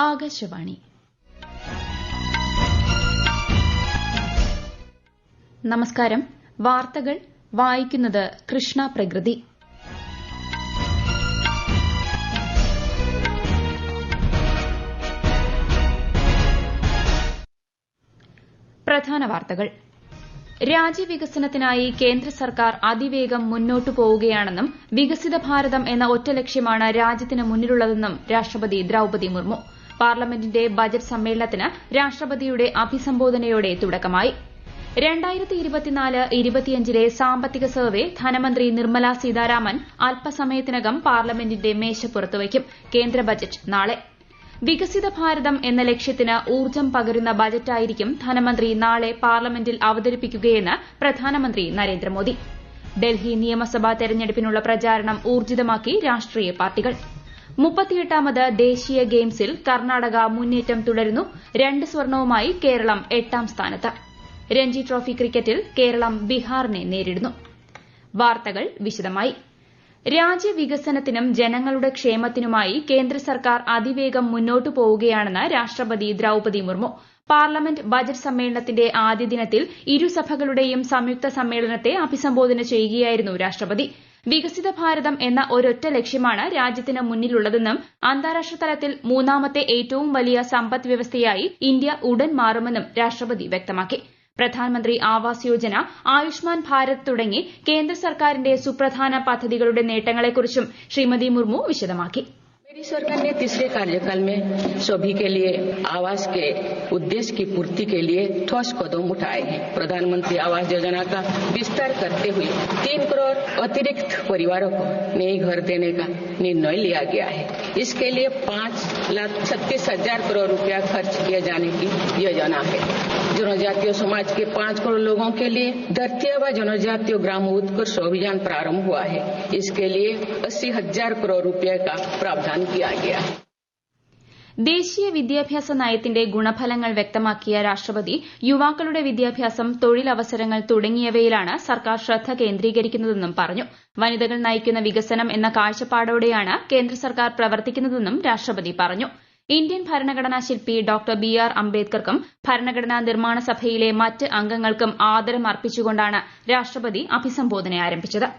ആകാശവാണി. നമസ്കാരം. വാർത്തകൾ വായിക്കുന്നത് കൃഷ്ണ പ്രകൃതി. പ്രധാന വാർത്തകൾ. രാജ്യവികസനത്തിനായി കേന്ദ്ര സർക്കാർ അതിവേഗം മുന്നോട്ടു പോവുകയാണെന്നും വികസിത ഭാരതം എന്ന ഒറ്റ ലക്ഷ്യമാണ് രാജ്യത്തിന് മുന്നിലുള്ളതെന്നും രാഷ്ട്രപതി ദ്രൌപദി മുർമു. പാർലമെന്റിന്റെ ബജറ്റ് സമ്മേളനത്തിന് രാഷ്ട്രപതിയുടെ അഭിസംബോധനയോടെ തുടക്കമായി. 2024-25 സാമ്പത്തിക സർവേ ധനമന്ത്രി നിർമ്മല സീതാരാമൻ അല്പസമയത്തിനകം പാർലമെന്റിന്റെ മേശപ്പുറത്ത് വയ്ക്കും. കേന്ദ്ര ബജറ്റ് നാളെ. വികസിത ഭാരതം എന്ന ലക്ഷ്യത്തിന് ഊർജ്ജം പകരുന്ന ബജറ്റായിരിക്കും ധനമന്ത്രി നാളെ പാർലമെന്റിൽ അവതരിപ്പിക്കുകയെന്ന് പ്രധാനമന്ത്രി നരേന്ദ്രമോദി. ഡൽഹി നിയമസഭാ തെരഞ്ഞെടുപ്പിനുള്ള പ്രചാരണം ഊർജ്ജിതമാക്കി രാഷ്ട്രീയ പാർട്ടികൾ. 38ാമത് ദേശീയ ഗെയിംസിൽ കർണാടക മുന്നേറ്റം തുടരുന്നു. 2 സ്വർണവുമായി കേരളം 8ാം സ്ഥാനത്ത്. രഞ്ജി ട്രോഫി ക്രിക്കറ്റിൽ കേരളം ബീഹാറിനെ നേരിടുന്നു. വാർത്തകൾ വിശദമായി. രാജ്യവികസനത്തിനും ജനങ്ങളുടെ ക്ഷേമത്തിനുമായി കേന്ദ്ര സർക്കാർ അതിവേഗം മുന്നോട്ടു പോവുകയാണെന്ന് രാഷ്ട്രപതി ദ്രൌപദി മുർമു. പാർലമെന്റ് ബജറ്റ് സമ്മേളനത്തിന്റെ ആദ്യ ദിനത്തിൽ ഇരുസഭകളുടെയും സംയുക്ത സമ്മേളനത്തെ അഭിസംബോധന ചെയ്യുകയായിരുന്നു രാഷ്ട്രപതി. വികസിത ഭാരതം എന്ന ഒരൊറ്റ ലക്ഷ്യമാണ് രാജ്യത്തിന് മുന്നിലുള്ളതെന്നും അന്താരാഷ്ട്ര തലത്തിൽ 3ാമത്തെ ഏറ്റവും വലിയ സമ്പദ് വ്യവസ്ഥയായി ഇന്ത്യ ഉടൻ മാറുമെന്നും രാഷ്ട്രപതി വ്യക്തമാക്കി. പ്രധാൻമന്ത്രി ആവാസ് യോജന, ആയുഷ്മാൻ ഭാരത് തുടങ്ങി കേന്ദ്ര സർക്കാരിന്റെ സുപ്രധാന പദ്ധതികളുടെ നേട്ടങ്ങളെക്കുറിച്ചും ശ്രീമതി മുർമു വിശദമാക്കി. मेरी सरकार ने तीसरे कार्यकाल में सभी के लिए आवास के उद्देश्य की पूर्ति के लिए ठोस कदम उठाए हैं. प्रधानमंत्री आवास योजना का विस्तार करते हुए 3 करोड़ अतिरिक्त परिवारों को नए घर देने का निर्णय लिया गया है. इसके लिए 5,36,000 करोड़ रुपया खर्च किए जाने की योजना है. जनजातीय समाज के 5 करोड़ लोगों के लिए धरती व जनजातीय ग्राम उत्कर्ष अभियान प्रारंभ हुआ है. इसके लिए 80,000 करोड़ रुपये का प्रावधान किया गया है. ദേശീയ വിദ്യാഭ്യാസ നയത്തിന്റെ ഗുണഫലങ്ങൾ വ്യക്തമാക്കിയ രാഷ്ട്രപതി യുവാക്കളുടെ വിദ്യാഭ്യാസം, തൊഴിലവസരങ്ങൾ തുടങ്ങിയവയിലാണ് സർക്കാർ ശ്രദ്ധ കേന്ദ്രീകരിക്കുന്നതെന്നും പറഞ്ഞു. വനിതകൾ നയിക്കുന്ന വികസനം എന്ന കാഴ്ചപ്പാടോടെയാണ് കേന്ദ്ര സർക്കാർ പ്രവർത്തിക്കുന്നതെന്നും രാഷ്ട്രപതി പറഞ്ഞു. ഇന്ത്യൻ ഭരണഘടനാ ശില്പി ഡോക്ടർ ബി.ആർ. അംബേദ്കർക്കും ഭരണഘടനാ നിർമ്മാണ സഭയിലെ മറ്റ് അംഗങ്ങൾക്കും ആദരം അർപ്പിച്ചുകൊണ്ടാണ് രാഷ്ട്രപതി അഭിസംബോധന ആരംഭിച്ചത്.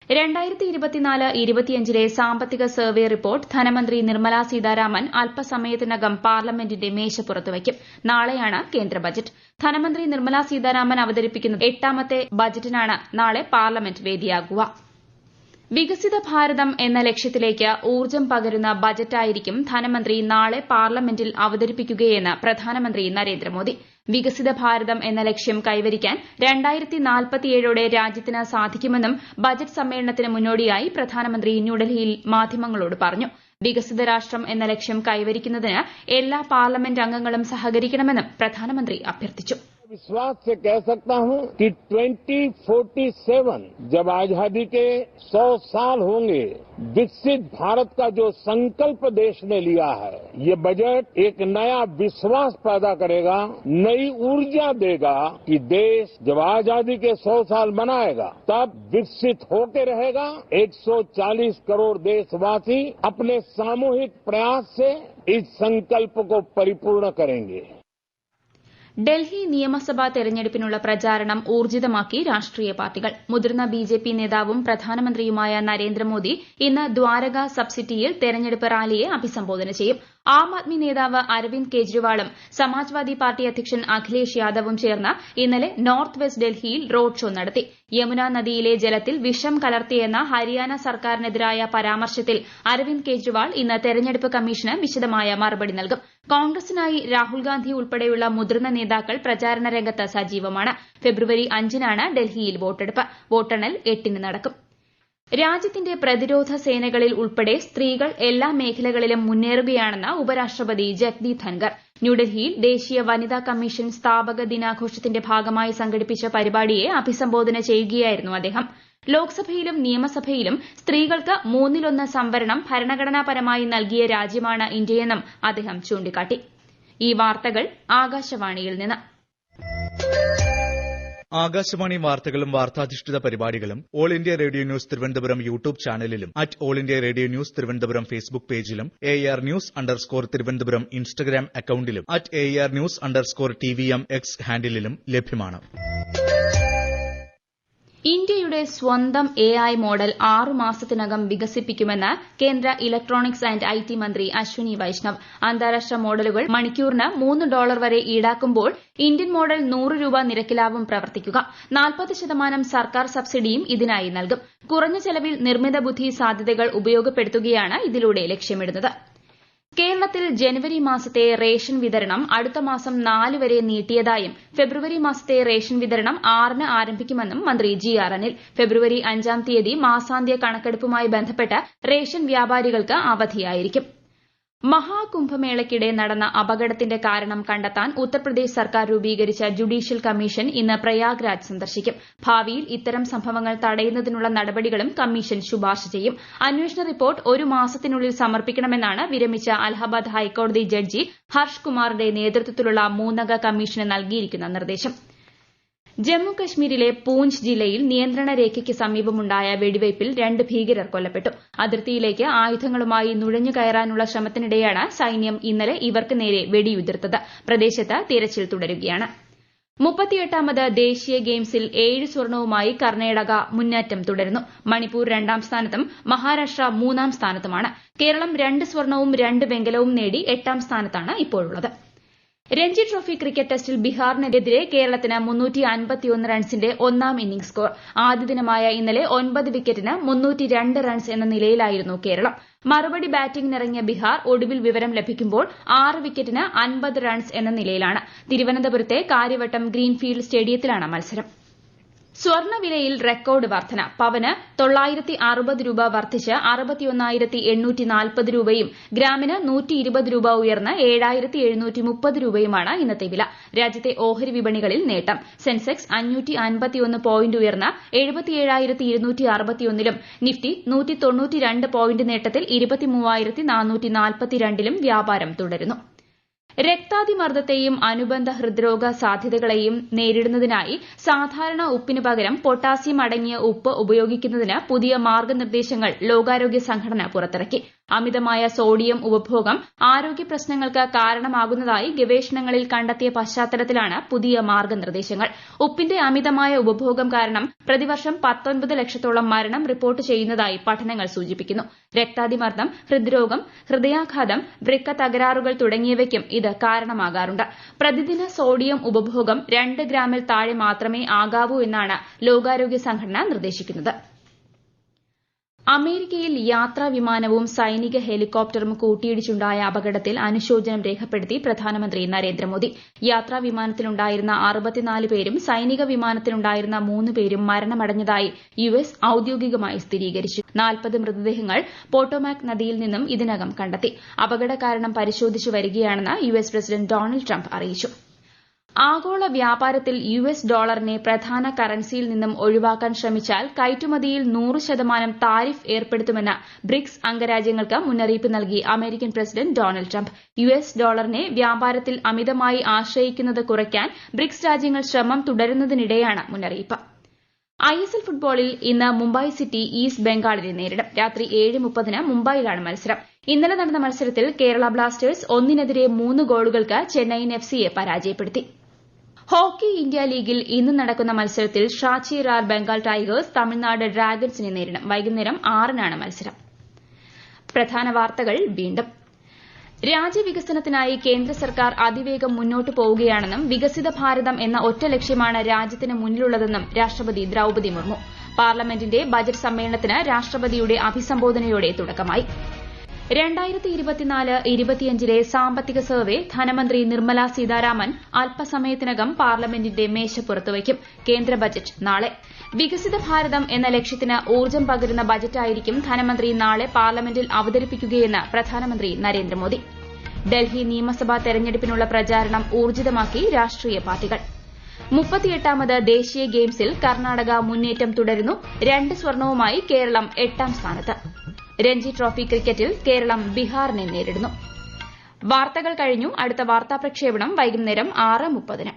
2024-25 സാമ്പത്തിക സർവേ റിപ്പോർട്ട് ധനമന്ത്രി നിർമ്മല സീതാരാമൻ അല്പസമയത്തിനകം പാർലമെന്റിന്റെ മേശപ്പുറത്ത് വയ്ക്കും. നാളെയാണ് കേന്ദ്ര ബജറ്റ്. ധനമന്ത്രി നിർമ്മല സീതാരാമൻ അവതരിപ്പിക്കുന്ന 8ാമത്തെ ബജറ്റിനാണ് നാളെ പാർലമെന്റ് വേദിയാകുക. വികസിത ഭാരതം എന്ന ലക്ഷ്യത്തിലേക്ക് ഊർജ്ജം പകരുന്ന ബജറ്റായിരിക്കും ധനമന്ത്രി നാളെ പാർലമെന്റിൽ അവതരിപ്പിക്കുകയെന്ന് പ്രധാനമന്ത്രി നരേന്ദ്രമോദി. വികസിത ഭാരതം എന്ന ലക്ഷ്യം കൈവരിക്കാൻ 2047 രാജ്യത്തിന് സാധിക്കുമെന്നും ബജറ്റ് സമ്മേളനത്തിന് മുന്നോടിയായി പ്രധാനമന്ത്രി ന്യൂഡൽഹിയിൽ മാധ്യമങ്ങളോട് പറഞ്ഞു. വികസിത രാഷ്ട്രം എന്ന ലക്ഷ്യം കൈവരിക്കുന്നതിന് എല്ലാ പാർലമെന്റ് അംഗങ്ങളും സഹകരിക്കണമെന്നും പ്രധാനമന്ത്രി അഭ്യർത്ഥിച്ചു. विश्वास से कह सकता हूं कि 2047 जब आजादी के 100 साल होंगे, विकसित भारत का जो संकल्प देश ने लिया है, ये बजट एक नया विश्वास पैदा करेगा, नई ऊर्जा देगा कि देश जब आजादी के 100 साल मनाएगा तब विकसित होके रहेगा. 140 करोड़ देशवासी अपने सामूहिक प्रयास से इस संकल्प को परिपूर्ण करेंगे. ഡൽഹി നിയമസഭാ തെരഞ്ഞെടുപ്പിനുള്ള പ്രചാരണം ഊർജ്ജിതമാക്കി രാഷ്ട്രീയ പാർട്ടികൾ. മുതിർന്ന ബിജെപി നേതാവും പ്രധാനമന്ത്രിയുമായ നരേന്ദ്രമോദി ഇന്ന് ദ്വാരക സബ് സിറ്റിയിൽ തെരഞ്ഞെടുപ്പ് റാലിയെ അഭിസംബോധന ചെയ്യും. ആം ആദ്മി നേതാവ് അരവിന്ദ് കെജ്രിവാളും സമാജ്വാദി പാർട്ടി അധ്യക്ഷൻ അഖിലേഷ് യാദവും ചേർന്ന് ഇന്നലെ നോർത്ത് വെസ്റ്റ് ഡൽഹിയിൽ റോഡ് ഷോ നടത്തി. യമുന നദിയിലെ ജലത്തിൽ വിഷം കലർത്തിയെന്ന ഹരിയാന സർക്കാരിനെതിരായ പരാമർശത്തിൽ അരവിന്ദ് കെജ്രിവാൾ ഇന്ന് തെരഞ്ഞെടുപ്പ് കമ്മീഷന് വിശദമായ മറുപടി നൽകും. കോൺഗ്രസിനായി രാഹുൽ ഗാന്ധി ഉൾപ്പെടെയുള്ള മുതിർന്ന നേതാക്കൾ പ്രചാരണ രംഗത്ത് സജീവമാണ്. ഫെബ്രുവരി 5-നാണ് ഡൽഹിയിൽ വോട്ടെടുപ്പ്. വോട്ടെണ്ണൽ 8-ന് നടക്കും. രാജ്യത്തിന്റെ പ്രതിരോധ സേനകളിൽ ഉൾപ്പെടെ സ്ത്രീകൾ എല്ലാ മേഖലകളിലും മുന്നേറുകയാണെന്ന് ഉപരാഷ്ട്രപതി ജഗ്ദീപ് ധൻകർ. ന്യൂഡൽഹിയിൽ ദേശീയ വനിതാ കമ്മീഷൻ സ്ഥാപക ദിനാഘോഷത്തിന്റെ ഭാഗമായി സംഘടിപ്പിച്ച പരിപാടിയെ അഭിസംബോധന ചെയ്യുകയായിരുന്നു അദ്ദേഹം. ലോക്സഭയിലും നിയമസഭയിലും സ്ത്രീകൾക്ക് 1/3 സംവരണം ഭരണഘടനാപരമായി നൽകിയ രാജ്യമാണ് ഇന്ത്യയെന്നും അദ്ദേഹം ചൂണ്ടിക്കാട്ടി. ഈ വാർത്തകൾ ആകാശവാണിയിൽ നിന്ന്. ആകാശവാണി വാർത്തകളും വാർത്താധിഷ്ഠിത പരിപാടികളും all India radio news Thiruvananthapuram YouTube ചാനലിലും all India radio news Thiruvananthapuram Facebook പേജിലും AR_News_തിരുവനന്തപുരം ഇൻസ്റ്റഗ്രാം അക്കൌണ്ടിലും AR_News_TVM X ഹാൻഡിലും ലഭ്യമാണ്. ഇന്ത്യയുടെ സ്വന്തം AI മോഡൽ 6 മാസത്തിനകം വികസിപ്പിക്കുമെന്ന് കേന്ദ്ര ഇലക്ട്രോണിക്സ് ആന്റ് IT മന്ത്രി അശ്വിനി വൈഷ്ണവ്. അന്താരാഷ്ട്ര മോഡലുകൾ മണിക്കൂറിന് $3 വരെ ഈടാക്കുമ്പോൾ ഇന്ത്യൻ മോഡൽ 100 രൂപ നിരക്കിലാവും പ്രവർത്തിക്കുക. 40% സർക്കാർ സബ്സിഡിയും ഇതിനായി നൽകും. കുറഞ്ഞ ചെലവിൽ നിർമ്മിത ബുദ്ധി സാധ്യതകൾ ഉപയോഗപ്പെടുത്തുകയാണ് ഇതിലൂടെ ലക്ഷ്യമിടുന്നത്. കേരളത്തിൽ ജനുവരി മാസത്തെ റേഷൻ വിതരണം അടുത്ത മാസം 4 വരെ നീട്ടിയതായും ഫെബ്രുവരി മാസത്തെ റേഷൻ വിതരണം 6-ന് ആരംഭിക്കുമെന്നും മന്ത്രി GR അനിൽ. ഫെബ്രുവരി 5-ാം തീയതി മാസാന്ത്യ കണക്കെടുപ്പുമായി ബന്ധപ്പെട്ട് റേഷൻ വ്യാപാരികൾക്ക് അവധിയായിരിക്കും. മഹാകുംഭമേളയ്ക്കിടെ നടന്ന അപകടത്തിന്റെ കാരണം കണ്ടെത്താൻ ഉത്തർപ്രദേശ് സർക്കാർ രൂപീകരിച്ച ജുഡീഷ്യൽ കമ്മീഷൻ ഇന്ന് പ്രയാഗ്രാജ് സന്ദർശിക്കും. ഭാവിയിൽ ഇത്തരം സംഭവങ്ങൾ തടയുന്നതിനുള്ള നടപടികളും കമ്മീഷൻ ശുപാർശ ചെയ്യും. അന്വേഷണ റിപ്പോർട്ട് 1 മാസത്തിനുള്ളിൽ സമർപ്പിക്കണമെന്നാണ് വിരമിച്ച അലഹബാദ് ഹൈക്കോടതി ജഡ്ജി ഹർഷ് കുമാറിന്റെ നേതൃത്വത്തിലുള്ള 3-അംഗ കമ്മീഷന് നൽകിയിരിക്കുന്ന നിർദ്ദേശം. ജമ്മു കശ്മീരിലെ പൂഞ്ച് ജില്ലയിൽ നിയന്ത്രണ രേഖയ്ക്ക് സമീപമുണ്ടായ വെടിവയ്പിൽ 2 ഭീകരർ കൊല്ലപ്പെട്ടു. അതിർത്തിയിലേക്ക് ആയുധങ്ങളുമായി നുഴഞ്ഞു കയറാനുള്ള ശ്രമത്തിനിടെയാണ് സൈന്യം ഇന്നലെ ഇവർക്ക് നേരെ വെടിയുതിർത്തത്. പ്രദേശത്ത് തിരച്ചിൽ തുടരുകയാണ്. 38ാമത് ദേശീയ ഗെയിംസിൽ 7 സ്വർണവുമായി കർണാടക മുന്നേറ്റം തുടരുന്നു. മണിപ്പൂർ 2ാം സ്ഥാനത്തും മഹാരാഷ്ട്ര 3ാം സ്ഥാനത്തുമാണ്. കേരളം 2 സ്വർണവും 2 വെങ്കലവും നേടി 8ാം സ്ഥാനത്താണ് ഇപ്പോഴുള്ളത്. രഞ്ജി ട്രോഫി ക്രിക്കറ്റ് ടെസ്റ്റിൽ ബീഹാറിനെതിരെ കേരളത്തിന് 351 റൺസിന്റെ 1ാം ഇന്നിംഗ്സ് സ്കോർ. ആദ്യ ദിനമായ ഇന്നലെ 9 വിക്കറ്റിന് 302 റൺസ് എന്ന നിലയിലായിരുന്നു കേരളം. മറുപടി ബാറ്റിംഗിനിറങ്ങിയ ബീഹാർ ഒടുവിൽ വിവരം ലഭിക്കുമ്പോൾ 6 വിക്കറ്റിന് 50 റൺസ് എന്ന നിലയിലാണ്. തിരുവനന്തപുരത്തെ കാര്യവട്ടം ഗ്രീൻഫീൽഡ് സ്റ്റേഡിയത്തിലാണ് മത്സരം. സ്വർണ്ണവിലയിൽ റെക്കോർഡ് വർധന. പവന് 960 രൂപ വർദ്ധിച്ച് 61,840 രൂപയും ഗ്രാമിന് 120 രൂപ ഉയർന്ന് 7,730 രൂപയുമാണ് ഇന്നത്തെ വില. രാജ്യത്തെ ഓഹരി വിപണികളിൽ നേട്ടം. സെൻസെക്സ് 551 പോയിന്റ് ഉയർന്ന് 77,261ലും നിഫ്റ്റി 192 പോയിന്റ് നേട്ടത്തിൽ 23,442ലും വ്യാപാരം തുടരുന്നു. രക്താതിമർദ്ദത്തെയും അനുബന്ധ ഹൃദ്രോഗ സാധ്യതകളെയും നേരിടുന്നതിനായി സാധാരണ ഉപ്പിന് പകരം പൊട്ടാസ്യം അടങ്ങിയ ഉപ്പ് ഉപയോഗിക്കുന്നതിന് പുതിയ മാർഗ്ഗനിർദ്ദേശങ്ങൾ ലോകാരോഗ്യ സംഘടന പുറത്തിറക്കി. അമിതമായ സോഡിയം ഉപഭോഗം ആരോഗ്യ പ്രശ്നങ്ങൾക്ക് കാരണമാകുന്നതായി ഗവേഷണങ്ങളിൽ കണ്ടെത്തിയ പശ്ചാത്തലത്തിലാണ് പുതിയ മാർഗ്ഗനിർദ്ദേശങ്ങൾ. ഉപ്പിന്റെ അമിതമായ ഉപഭോഗം കാരണം പ്രതിവർഷം 19 ലക്ഷത്തോളം മരണം റിപ്പോർട്ട് ചെയ്യുന്നതായി പഠനങ്ങൾ സൂചിപ്പിക്കുന്നു. രക്താതിമർദ്ദം, ഹൃദ്രോഗം, ഹൃദയാഘാതം, വൃക്ക തകരാറുകൾ തുടങ്ങിയവയ്ക്കും ഇത് കാരണമാകാറുണ്ട്. പ്രതിദിന സോഡിയം ഉപഭോഗം 2 ഗ്രാമിൽ താഴെ മാത്രമേ ആകാവൂ എന്നാണ് ലോകാരോഗ്യ സംഘടന നിർദ്ദേശിക്കുന്നത്. അമേരിക്കയിൽ യാത്രാ വിമാനവും സൈനിക ഹെലികോപ്റ്ററും കൂട്ടിയിടിച്ചുണ്ടായ അപകടത്തിൽ അനുശോചനം രേഖപ്പെടുത്തി പ്രധാനമന്ത്രി നരേന്ദ്രമോദി. യാത്രാ വിമാനത്തിലുണ്ടായിരുന്ന 64 പേരും സൈനിക വിമാനത്തിലുണ്ടായിരുന്ന 3 പേരും മരണമടഞ്ഞതായി US ഔദ്യോഗികമായി സ്ഥിരീകരിച്ചു. 40 മൃതദേഹങ്ങൾ പോട്ടോമാക് നദിയിൽ നിന്നും ഇതിനകം കണ്ടെത്തി. അപകട കാരണം പരിശോധിച്ചു വരികയാണെന്ന് US പ്രസിഡന്റ് ഡൊണാൾഡ് ട്രംപ് അറിയിച്ചു. ആഗോള വ്യാപാരത്തിൽ US ഡോളറിനെ പ്രധാന കറൻസിയിൽ നിന്നും ഒഴിവാക്കാൻ ശ്രമിച്ചാൽ കയറ്റുമതിയിൽ 100% താരിഫ് ഏർപ്പെടുത്തുമെന്ന് ബ്രിക്സ് അംഗരാജ്യങ്ങൾക്ക് മുന്നറിയിപ്പ് നൽകി American president Donald Trump. US ഡോളറിനെ വ്യാപാരത്തിൽ അമിതമായി ആശ്രയിക്കുന്നത് കുറയ്ക്കാൻ ബ്രിക്സ് രാജ്യങ്ങൾ ശ്രമം തുടരുന്നതിനിടെയാണ് മുന്നറിയിപ്പ്. ISL ഫുട്ബോളിൽ ഇന്ന് മുംബൈ സിറ്റി ഈസ്റ്റ് ബംഗാളിനെ നേരിടും. രാത്രി 7:30-ന് മുംബൈയിലാണ് മത്സരം. ഇന്നലെ നടന്ന മത്സരത്തിൽ കേരള ബ്ലാസ്റ്റേഴ്സ് 1-നെതിരെ 3 ഗോളുകൾക്ക് ചെന്നൈയിൻ FCയെ പരാജയപ്പെടുത്തി. ഹോക്കി ഇന്ത്യ ലീഗിൽ ഇന്ന് നടക്കുന്ന മത്സരത്തിൽ ഷാച്ചി റാർ ബംഗാൾ ടൈഗേഴ്സ് തമിഴ്നാട് ഡ്രാഗൺസിനെ നേരിടും. വൈകുന്നേരം 6-നാണ് മത്സരം. പ്രധാന വാർത്തകൾ വീണ്ടും. രാജ്യവികസനത്തിനായി കേന്ദ്ര സർക്കാർ അതിവേഗം മുന്നോട്ടു പോവുകയാണെന്നും വികസിത ഭാരതം എന്ന ഒറ്റ ലക്ഷ്യമാണ് രാജ്യത്തിന് മുന്നിലുള്ളതെന്നും രാഷ്ട്രപതി ദ്രൌപദി മുർമു. പാർലമെന്റിന്റെ ബജറ്റ് സമ്മേളനത്തിന് രാഷ്ട്രപതിയുടെ അഭിസംബോധനയോടെ തുടക്കമായി. 2024-25 സാമ്പത്തിക സർവേ ധനമന്ത്രി നിർമ്മല സീതാരാമൻ അല്പസമയത്തിനകം പാർലമെന്റിന്റെ മേശപ്പുറത്ത് വയ്ക്കും. കേന്ദ്ര ബജറ്റ് നാളെ. വികസിത ഭാരതം എന്ന ലക്ഷ്യത്തിന് ഊർജ്ജം പകരുന്ന ബജറ്റായിരിക്കും ധനമന്ത്രി നാളെ പാർലമെന്റിൽ അവതരിപ്പിക്കുകയെന്ന് പ്രധാനമന്ത്രി നരേന്ദ്രമോദി. ഡൽഹി നിയമസഭാ തെരഞ്ഞെടുപ്പിനുള്ള പ്രചാരണം ഊർജ്ജിതമാക്കി രാഷ്ട്രീയ പാർട്ടികൾ. 38ാമത് ദേശീയ ഗെയിംസിൽ കർണാടക മുന്നേറ്റം തുടരുന്നു. 2 സ്വർണവുമായി കേരളം 8ാം സ്ഥാനത്ത്. രഞ്ജി ട്രോഫി ക്രിക്കറ്റിൽ കേരളം ബീഹാറിനെ നേരിടുന്നു. വാർത്തകൾ കഴിഞ്ഞു. അടുത്ത വാർത്താ പ്രക്ഷേപണം വൈകുന്നേരം 6:30-ന്.